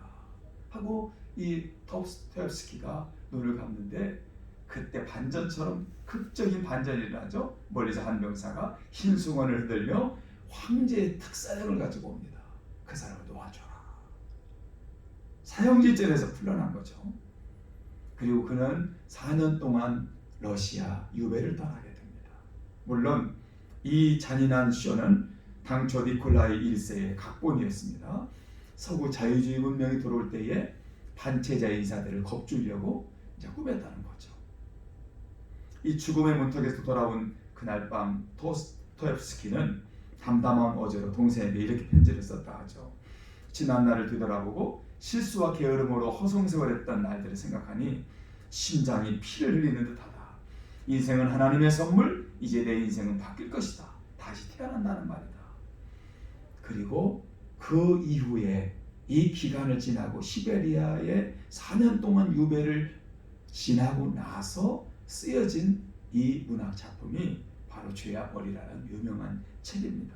하고 이 토옙스키가 눈을 감는데 그때 반전처럼 극적인 반전이 일어나죠. 멀리서 한 병사가 흰 숭어를 흔들며 황제의 특사령을 가지고 옵니다. 그 사람을 놓아줘라. 사형지전에서 풀려난 거죠. 그리고 그는 4년 동안 러시아 유배를 떠나게 됩니다. 물론 이 잔인한 쇼는 당초 니콜라이 1세의 각본이었습니다. 서구 자유주의 문명이 들어올 때에 반체자 인사들을 겁주려고 이제 꾸몄다는 거죠. 이 죽음의 문턱에서 돌아온 그날 밤 토옙스키는 담담한 어조로 동생에게 이렇게 편지를 썼다 하죠. 지난 날을 뒤돌아보고 실수와 게으름으로 허송세월했던 날들을 생각하니 심장이 피를 흘리는 듯하다. 인생은 하나님의 선물, 이제 내 인생은 바뀔 것이다. 다시 태어난다는 말이다. 그리고 그 이후에 이 기간을 지나고 시베리아에 4년 동안 유배를 지나고 나서 쓰여진 이 문학 작품이 바로 죄와 벌이라는 유명한 책입니다.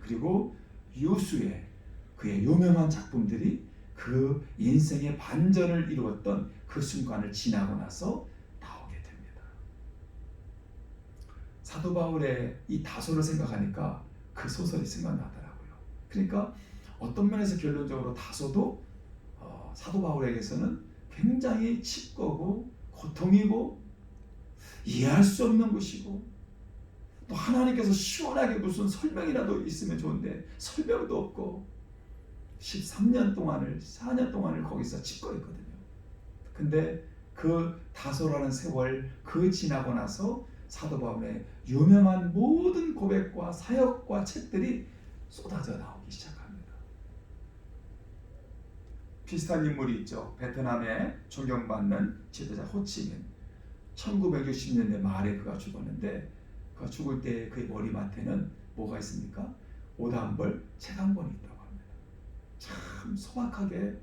그리고 유수의 그의 유명한 작품들이 그 인생의 반전을 이루었던 그 순간을 지나고 나서 나오게 됩니다. 사도 바울의 이 다소를 생각하니까 그 소설이 생각나더라고요. 그러니까 어떤 면에서 결론적으로 다소도 사도 바울에게서는 굉장히 칩거고 고통이고 이해할 수 없는 것이고 또 하나님께서 시원하게 무슨 설명이라도 있으면 좋은데 설명도 없고 13년 동안을 4년 동안을 거기서 칩거했거든요. 근데 그 다소라는 세월 그 지나고 나서 사도 바울의 유명한 모든 고백과 사역과 책들이 쏟아져 나오기 시작합니다. 비슷한 인물이 있죠. 베트남에 존경받는 지도자 호치민. 1960년대 말에 그가 죽었는데 그가 죽을 때 그의 머리맡에는 뭐가 있습니까? 오단벌 책 한 권이 있다고 합니다. 참 소박하게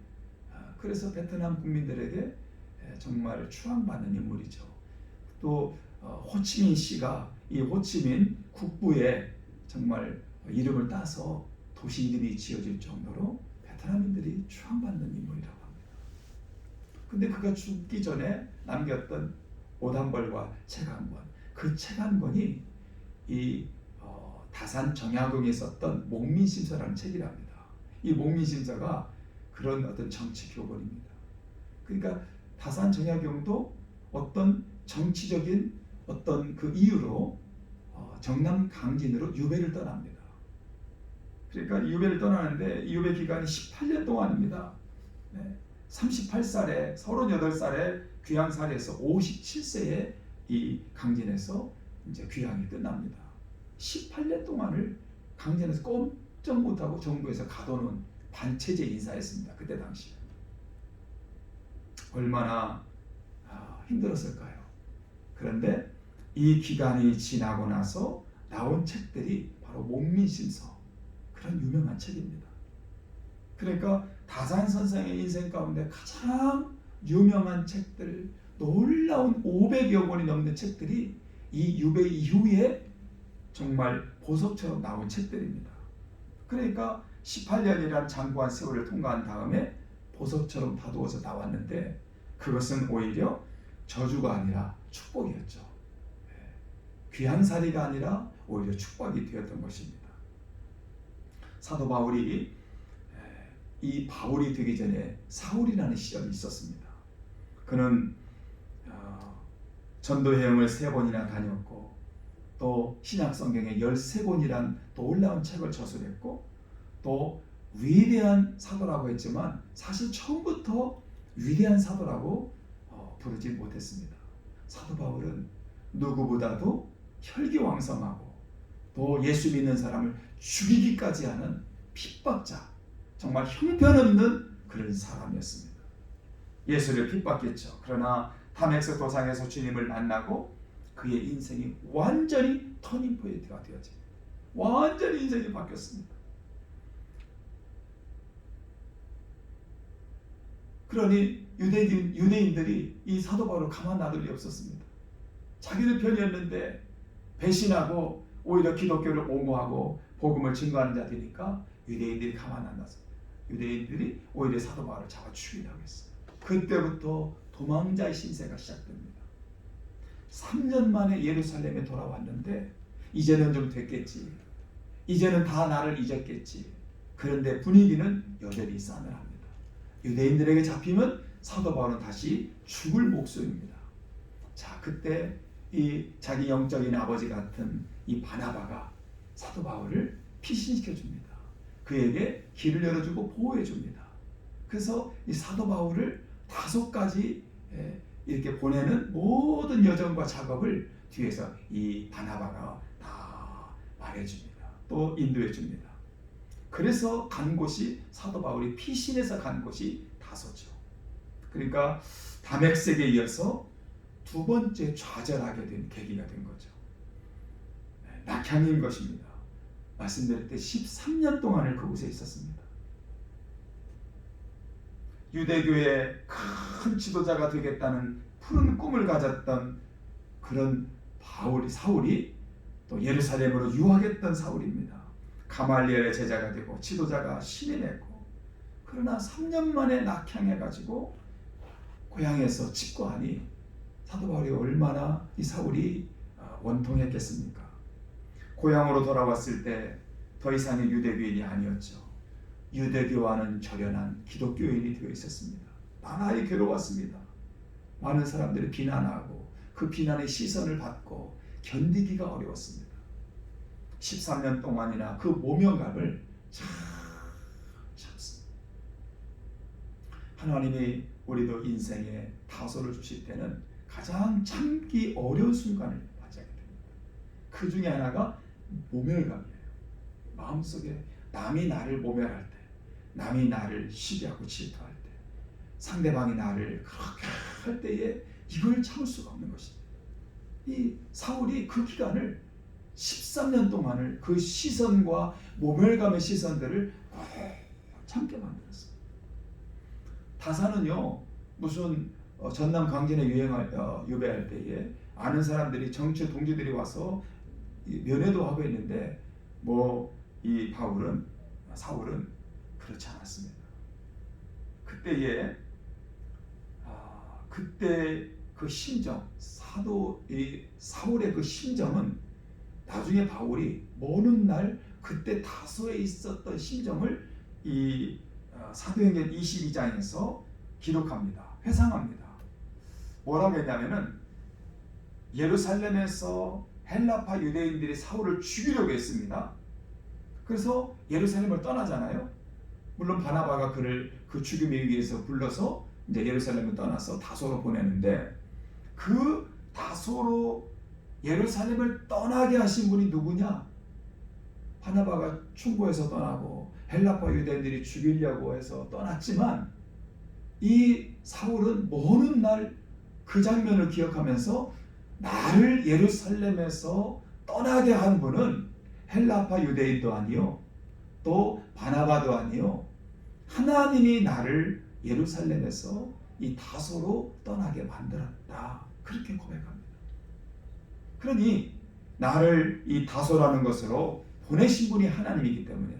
그래서 베트남 국민들에게 정말 추앙받는 인물이죠. 또 호치민 씨가 이 호치민 국부에 정말 이름을 따서 도시 이름이 지어질 정도로 베트남인들이 추앙받는 인물이라고 합니다. 근데 그가 죽기 전에 남겼던 오단벌과 책 한 권, 그 책 한 권이 이 다산 정약용이 썼던 목민심서라는 책이랍니다. 이 목민심서가 그런 어떤 정치 교본입니다. 그러니까 다산 정약용도 어떤 정치적인 어떤 그 이유로 정남 강진으로 유배를 떠납니다. 그러니까 유배를 떠나는데 이 유배 기간이 18년 동안입니다. 38살에 38살에 귀양살이에서 57세에 이 강진에서 이제 귀양이 끝납니다. 18년 동안을 강진에서 꼼짝 못하고 정부에서 가둬놓은 반체제 인사였습니다. 그때 당시에 얼마나 힘들었을까요? 그런데 이 기간이 지나고 나서 나온 책들이 바로 목민심서, 그런 유명한 책입니다. 그러니까 다산 선생의 인생 가운데 가장 유명한 책들, 놀라운 500여 권이 넘는 책들이 이 유배 이후에 정말 보석처럼 나온 책들입니다. 그러니까 18년이란 장구한 세월을 통과한 다음에 보석처럼 다루어서 나왔는데 그것은 오히려 저주가 아니라 축복이었죠. 귀양살이가 아니라 오히려 축복이 되었던 것입니다. 사도 바울이 이 바울이 되기 전에 사울이라는 시절이 있었습니다. 그는 전도여행을 3번이나 다녔고 또 신약성경에 13권이란 놀라운 책을 저술했고 또 위대한 사도라고 했지만 사실 처음부터 위대한 사도라고 부르지 못했습니다. 사도 바울은 누구보다도 혈기왕성하고 또 예수 믿는 사람을 죽이기까지 하는 핍박자, 정말 형편없는 그런 사람이었습니다. 예수를 핍박했죠. 그러나 다메섹 도상에서 주님을 만나고 그의 인생이 완전히 터닝포인트가 되어집니다. 완전히 인생이 바뀌었습니다. 그러니 유대인들이 이 사도 바울을 가만 놔둘 리 없었습니다. 자기들 편이었는데 배신하고 오히려 기독교를 옹호하고 복음을 증거하는 자들이니까 유대인들이 가만 안 놔서 유대인들이 오히려 사도 바울을 잡아 죽이려고 했어요. 그때부터 도망자의 신세가 시작됩니다. 3년 만에 예루살렘에 돌아왔는데 이제는 좀 됐겠지. 이제는 다 나를 잊었겠지. 그런데 분위기는 여전히 싸늘합니다. 유대인들에게 잡히면 사도 바울은 다시 죽을 목숨입니다. 자, 그때 이 자기 영적인 아버지 같은 이 바나바가 사도 바울을 피신시켜 줍니다. 그에게 길을 열어주고 보호해 줍니다. 그래서 이 사도 바울을 5가지 이렇게 보내는 모든 여정과 작업을 뒤에서 이 바나바가 다 말해줍니다. 또 인도해 줍니다. 그래서 간 곳이 사도 바울이 피신해서 간 곳이 5죠. 그러니까 다메섹에 이어서 2번째 좌절하게 된 계기가 된 거죠. 낙향인 것입니다. 말씀드릴 때 13년 동안을 그곳에 있었습니다. 유대교의 큰 지도자가 되겠다는 푸른 꿈을 가졌던 그런 사울이 또 예루살렘으로 유학했던 사울입니다. 가말리엘의 제자가 되고 지도자가 신이 됐고, 그러나 3년 만에 낙향해가지고 고향에서 집거하니 사도 바울이 얼마나 이 사울이 원통했겠습니까? 고향으로 돌아왔을 때 더 이상의 유대교인이 아니었죠. 유대교와는 절연한 기독교인이 되어 있었습니다. 나날이 괴로웠습니다. 많은 사람들이 비난하고 그 비난의 시선을 받고 견디기가 어려웠습니다. 13년 동안이나 그 모명감을 참습니다. 하나님이 우리도 인생에 다소를 주실 때는 가장 참기 어려운 순간을 맞이하게 됩니다. 그 중에 하나가 모멸감이에요. 마음속에 남이 나를 모멸할 때, 남이 나를 시기하고 질투할 때, 상대방이 나를 그렇게 할 때에 이걸 참을 수가 없는 것입니다. 이 사울이 그 기간을 13년 동안을 그 시선과 모멸감의 시선들을 참게 만들었어요. 다산은요, 무슨 전남 강진에 유배할 때에 아는 사람들이 정치 동지들이 와서 면회도 하고 있는데 이 사울은 그렇지 않았습니다. 그때 그 심정, 사울의 그 심정은 나중에 바울이 먼 훗날 그때 다소에 있었던 심정을 이 사도행전 22장에서 기록합니다. 회상합니다. 뭐라고 했냐면은 예루살렘에서 헬라파 유대인들이 사울을 죽이려고 했습니다. 그래서 예루살렘을 떠나잖아요. 물론 바나바가 그를 그 죽임의 위해서 불러서 이제 예루살렘을 떠나서 다소로 보내는데, 그 다소로 예루살렘을 떠나게 하신 분이 누구냐? 바나바가 충고해서 떠나고 헬라파 유대인들이 죽이려고 해서 떠났지만, 이 사울은 먼 훗날 그 장면을 기억하면서 나를 예루살렘에서 떠나게 한 분은 헬라파 유대인도 아니요, 또 바나바도 아니요, 하나님이 나를 예루살렘에서 이 다소로 떠나게 만들었다. 그렇게 고백합니다. 그러니 나를 이 다소라는 것으로 보내신 분이 하나님이기 때문에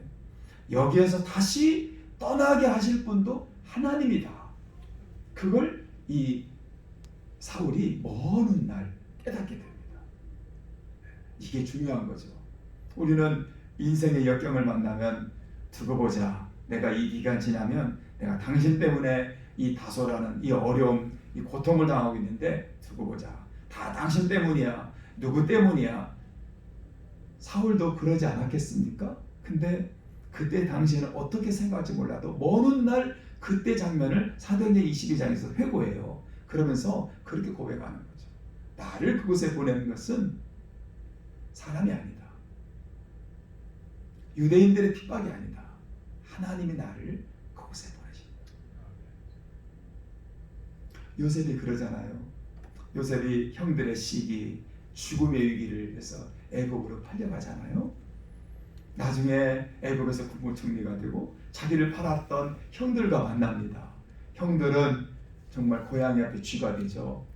여기에서 다시 떠나게 하실 분도 하나님이다. 그걸 이 사울이 먼 훗날 깨닫게 됩니다. 이게 중요한 거죠. 우리는 인생의 역경을 만나면 두고 보자. 내가 이 기간 지나면 내가 당신 때문에 이 다소라는 이 어려움, 이 고통을 당하고 있는데 두고 보자. 다 당신 때문이야. 누구 때문이야? 사울도 그러지 않았겠습니까? 근데 그때 당시에는 어떻게 생각할지 몰라도 먼 훗날 그때 장면을 사도행전 22장에서 회고해요. 그러면서 그렇게 고백하는 거죠. 나를 그곳에 보내는 것은 사람이 아니다. 유대인들의 핍박이 아니다. 하나님이 나를 그곳에 보내신다. 요셉이 그러잖아요. 요셉이 형들의 시기, 죽음의 위기를 해서 애굽으로 팔려가잖아요. 나중에 애굽에서 국무총리가 되고 자기를 팔았던 형들과 만납니다. 형들은 정말 고양이 앞에 쥐가 되죠.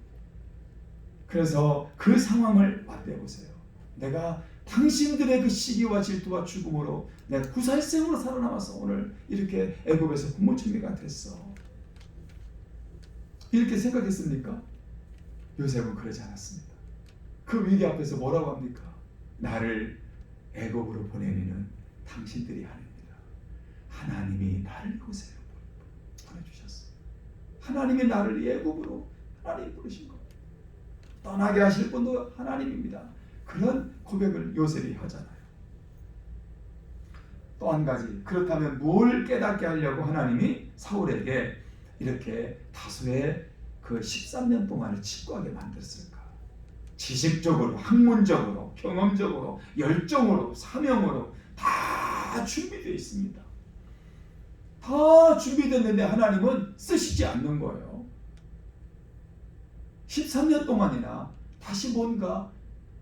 그래서 그 상황을 맞대보세요. 내가 당신들의 그 시기와 질투와 죽음으로 내가 구살생으로 살아남아서 오늘 이렇게 애굽에서 국무총리가 됐어. 이렇게 생각했습니까? 요셉은 그러지 않았습니다. 그 위기 앞에서 뭐라고 합니까? 나를 애굽으로 보내는 당신들이 아닙니다. 하나님이 나를 이곳에 보내주셨어요. 하나님이 나를 애굽으로 하나님이 부르신 겁니다. 떠나게 하실 분도 하나님입니다. 그런 고백을 요셉이 하잖아요. 또 한 가지, 그렇다면 뭘 깨닫게 하려고 하나님이 사울에게 이렇게 다소의 그 13년 동안을 집구하게 만들었을까? 지식적으로, 학문적으로, 경험적으로, 열정으로, 사명으로 다 준비되어 있습니다. 다 준비됐는데 하나님은 쓰시지 않는 거예요. 13년 동안이나 다시 뭔가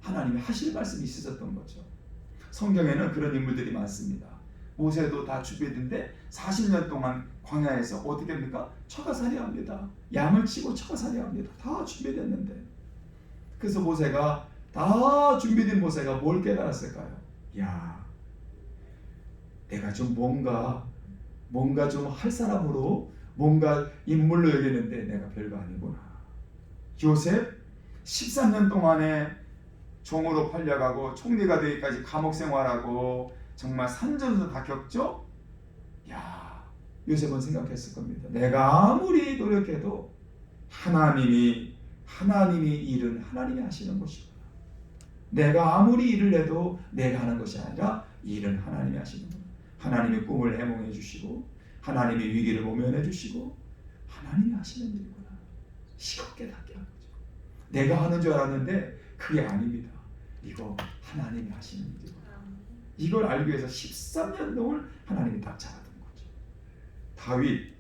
하나님이 하실 말씀이 있으셨던 거죠. 성경에는 그런 인물들이 많습니다. 모세도 다 준비됐는데 40년 동안 광야에서 어떻게 합니까? 처가살이 합니다. 양을 치고 처가살이 합니다. 다 준비됐는데. 그래서 모세가, 다 준비된 모세가 뭘 깨달았을까요? 야, 내가 좀 뭔가 좀 할 사람으로 뭔가 인물로 여기는데 내가 별거 아니구나. 요셉 13년 동안에 종으로 팔려가고 총리가 되기까지 감옥 생활하고 정말 산전수 다 겪죠? 야, 요셉은 생각했을 겁니다. 내가 아무리 노력해도 하나님이 일은 하나님이 하시는 것이구나. 내가 아무리 일을 해도 내가 하는 것이 아니라 일은 하나님이 하시는구나. 하나님이 꿈을 해몽해 주시고 하나님이 위기를 모면해 주시고 하나님이 하시는 일이구나. 이거 깨닫게 한 거죠. 내가 하는 줄 알았는데 그게 아닙니다. 이거 하나님이 하시는 일이구나. 이걸 알기 위해서 13년 동안 하나님이 딱 잡아둔 거죠. 다윗,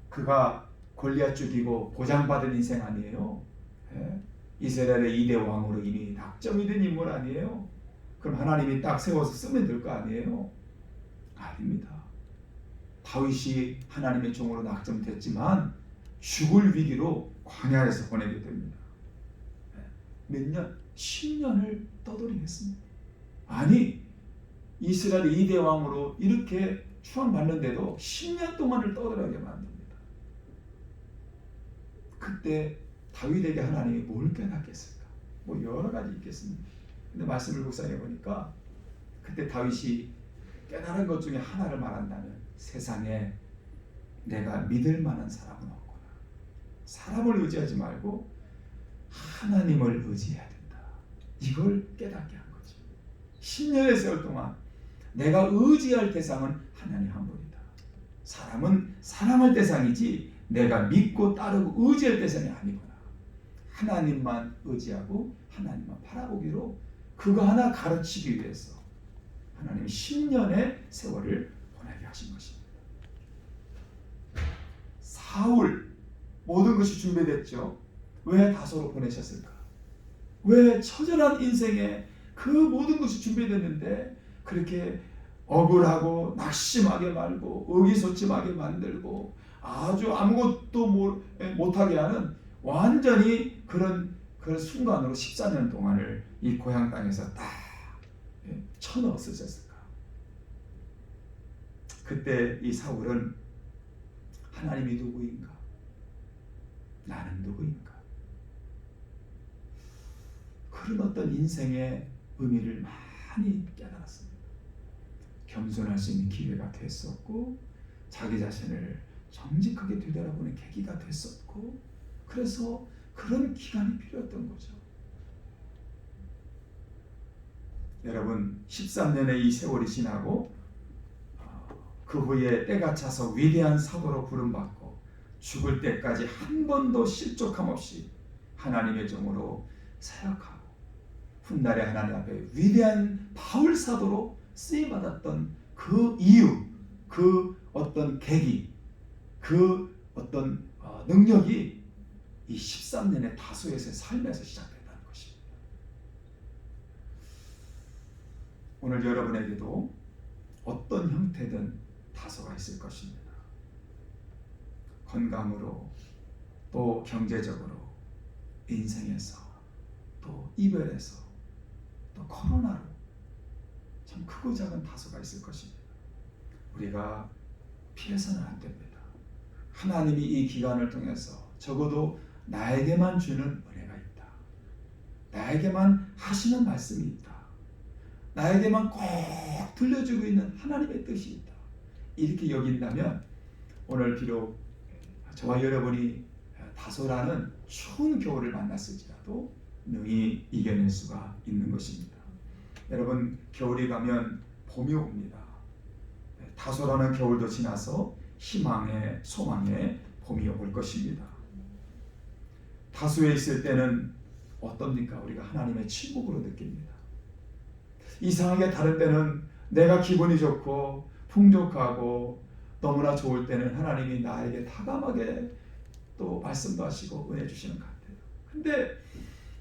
그가 골리앗 죽이고 보장받은 인생 아니에요. 예? 이스라엘의 2대 왕으로 이미 낙점이 된 인물 아니에요. 그럼 하나님이 딱 세워서 쓰면 될 거 아니에요. 아닙니다. 다윗이 하나님의 종으로 낙점됐지만 죽을 위기로 광야에서 보내게 됩니다. 몇 년? 10년을 떠돌이했습니다. 아니, 이스라엘 2대 왕으로 이렇게 추앙받는데도 10년 동안을 떠돌아게 만듭니다. 그때 다윗에게 하나님이 뭘 깨닫겠을까? 뭐 여러 가지 있겠습니다. 근데 말씀을 묵상해 보니까 그때 다윗이 깨달은 것 중에 하나를 말한다면 세상에 내가 믿을 만한 사람은 없구나. 사람을 의지하지 말고 하나님을 의지해야 된다. 이걸 깨닫게 한 거죠. 10년의 세월 동안 내가 의지할 대상은 하나님 한 분이다. 사람은 사랑할 대상이지 내가 믿고 따르고 의지할 대상이 아니구나. 하나님만 의지하고 하나님만 바라보기로 그거 하나 가르치기 위해서 하나님이 10년의 세월을 보내게 하신 것입니다. 사울 모든 것이 준비됐죠. 왜 다소로 보내셨을까? 왜 처절한 인생에 그 모든 것이 준비됐는데 그렇게 억울하고 낙심하게 말고 의기소침하게 만들고 아주 아무것도 못하게 하는 완전히 그런 순간으로 14년 동안을 이 고향 땅에서 딱 쳐넣어 쓰셨을까? 그때 이 사울은 하나님이 누구인가? 나는 누구인가? 그런 어떤 인생의 의미를 많이 깨달았습니다. 겸손할 수 있는 기회가 됐었고 자기 자신을 정직하게 되돌아보는 계기가 됐었고 그래서 그런 기간이 필요했던 거죠. 여러분 13년의 이 세월이 지나고 그 후에 때가 차서 위대한 사도로 부름받고 죽을 때까지 한 번도 실족함 없이 하나님의 종으로 사역하고 훗날에 하나님 앞에 위대한 바울 사도로 쓰임받았던 그 이유, 그 어떤 계기, 그 어떤 능력이 이 13년의 다소에서의 삶에서 시작된다는 것입니다. 오늘 여러분에게도 어떤 형태든 다소가 있을 것입니다. 건강으로 또 경제적으로 인생에서 또 이별에서 또 코로나로 참 크고 작은 다소가 있을 것입니다. 우리가 피해서는 안 됩니다. 하나님이 이 기간을 통해서 적어도 나에게만 주는 은혜가 있다. 나에게만 하시는 말씀이 있다. 나에게만 꼭 들려주고 있는 하나님의 뜻이 있다. 이렇게 여긴다면 오늘 비록 저와 여러분이 다소라는 추운 겨울을 만났을지라도 능히 이겨낼 수가 있는 것입니다. 여러분 겨울이 가면 봄이 옵니다. 다소라는 겨울도 지나서 희망의 소망의 봄이 올 것입니다. 다소에 있을 때는 어떻습니까? 우리가 하나님의 친구로 느낍니다. 이상하게 다른 때는 내가 기분이 좋고 풍족하고 너무나 좋을 때는 하나님이 나에게 다감하게 또 말씀도 하시고 은혜 주시는 것 같아요. 근데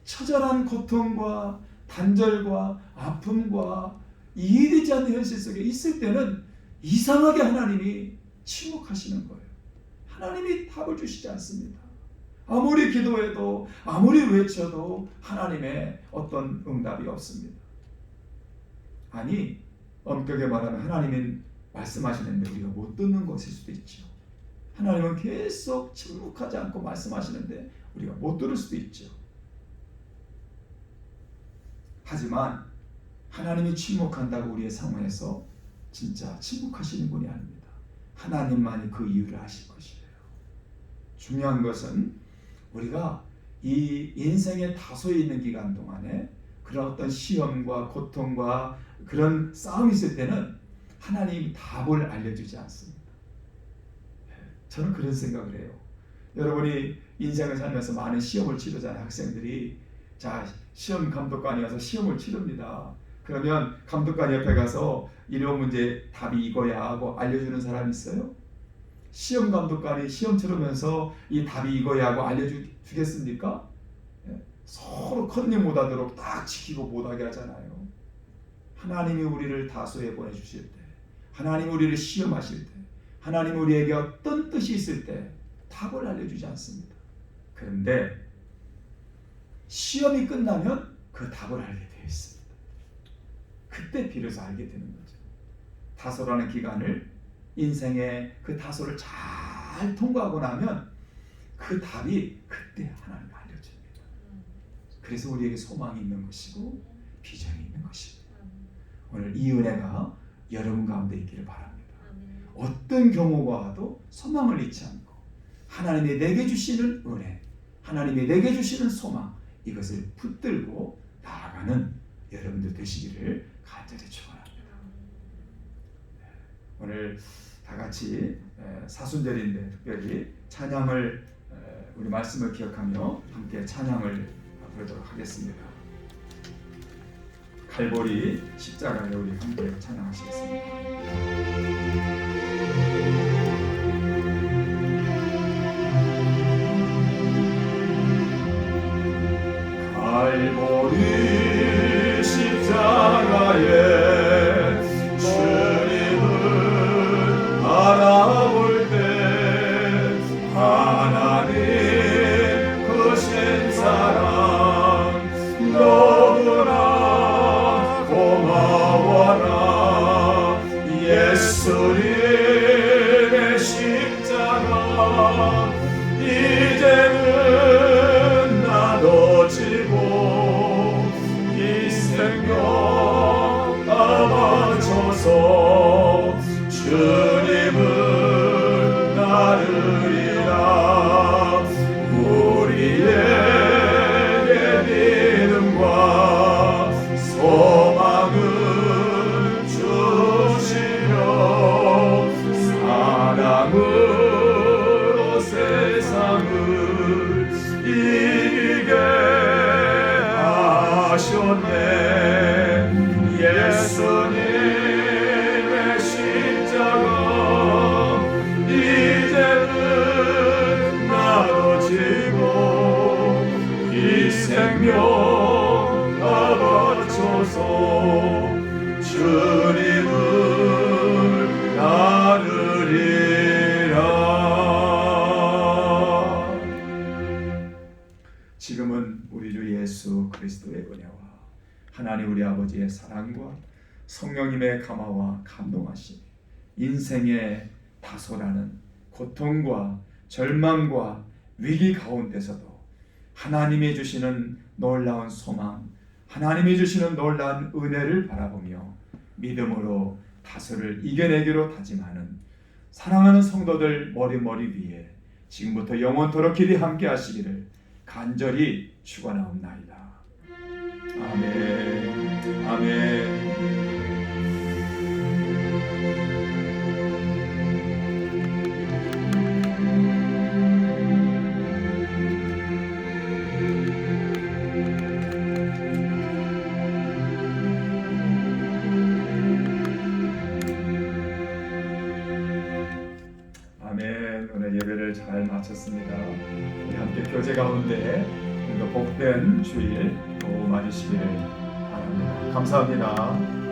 처절한 고통과 단절과 아픔과 이해되지 않는 현실 속에 있을 때는 이상하게 하나님이 침묵하시는 거예요. 하나님이 답을 주시지 않습니다. 아무리 기도해도 아무리 외쳐도 하나님의 어떤 응답이 없습니다. 아니 엄격히 말하면 하나님은 말씀하시는데 우리가 못 듣는 것일 수도 있죠. 하나님은 계속 침묵하지 않고 말씀하시는데 우리가 못 들을 수도 있죠. 하지만 하나님이 침묵한다고 우리의 상황에서 진짜 침묵하시는 분이 아닙니다. 하나님만이 그 이유를 아실 것이에요. 중요한 것은 우리가 이 인생의 다소에 있는 기간 동안에 그런 어떤 시험과 고통과 그런 싸움이 있을 때는 하나님이 답을 알려주지 않습니다. 저는 그런 생각을 해요. 여러분이 인생을 살면서 많은 시험을 치르잖아요. 학생들이 자 시험 감독관이 와서 시험을 치릅니다. 그러면 감독관 옆에 가서 이런 문제 답이 이거야 하고 알려주는 사람이 있어요? 시험 감독관이 시험 치르면서 이 답이 이거야 하고 알려주겠습니까? 서로 컨닝 못하도록 딱 지키고 못하게 하잖아요. 하나님이 우리를 다소에 보내주실 때, 하나님이 우리를 시험하실 때, 하나님이 우리에게 어떤 뜻이 있을 때 답을 알려주지 않습니다. 그런데 시험이 끝나면 그 답을 알게 되어 있습니다. 그때 비로소 알게 되는 거죠. 다소라는 기간을 인생의 그 다소를 잘 통과하고 나면 그 답이 그때 하나님이 알려줍니다. 그래서 우리에게 소망이 있는 것이고 비전이 있는 것입니다. 오늘 이 은혜가 여러분 가운데 있기를 바랍니다. 어떤 경우가 와도 소망을 잃지 않고 하나님이 내게 주시는 은혜, 하나님이 내게 주시는 소망, 이것을 붙들고 나아가는 여러분들 되시기를 간절히 축원합니다. 오늘 다 같이 사순절인데 특별히 찬양을 우리 말씀을 기억하며 함께 찬양을 부르도록 하겠습니다. 갈보리 십자가에 우리 함께 찬양하시겠습니다. 갈보리 십자가에 주님을 바라볼 때 하나님 크신 사랑 너무나 고마워라. 예수님의 십자가 이제는 나도 지고 이 생명 바쳐서 주님을 따르리라. 우리에게 믿음과 소망을 주시며 사랑으로 세상을 이기게 하셨네. 예수님의 십자가 이제는 나눠지고 이 생명 바쳐서 주님을 따르리라. 지금은 우리 주 예수 그리스도의 은혜와 하나님 우리 아버지의 사랑과 성령님의 감화와 감동하심, 인생의 다소라는 고통과 절망과 위기 가운데서도 하나님이 주시는 놀라운 소망, 하나님이 주시는 놀라운 은혜를 바라보며 믿음으로 다소를 이겨내기로 다짐하는 사랑하는 성도들 머리 위에 지금부터 영원토록 길이 함께 하시기를 간절히 축원하옵나이다. 아멘. 아멘. 아멘. 오늘 예배를 잘 마쳤습니다. 우리 함께 교제 가운데 복된 주일 또 맞으시기를 바랍니다. 감사합니다.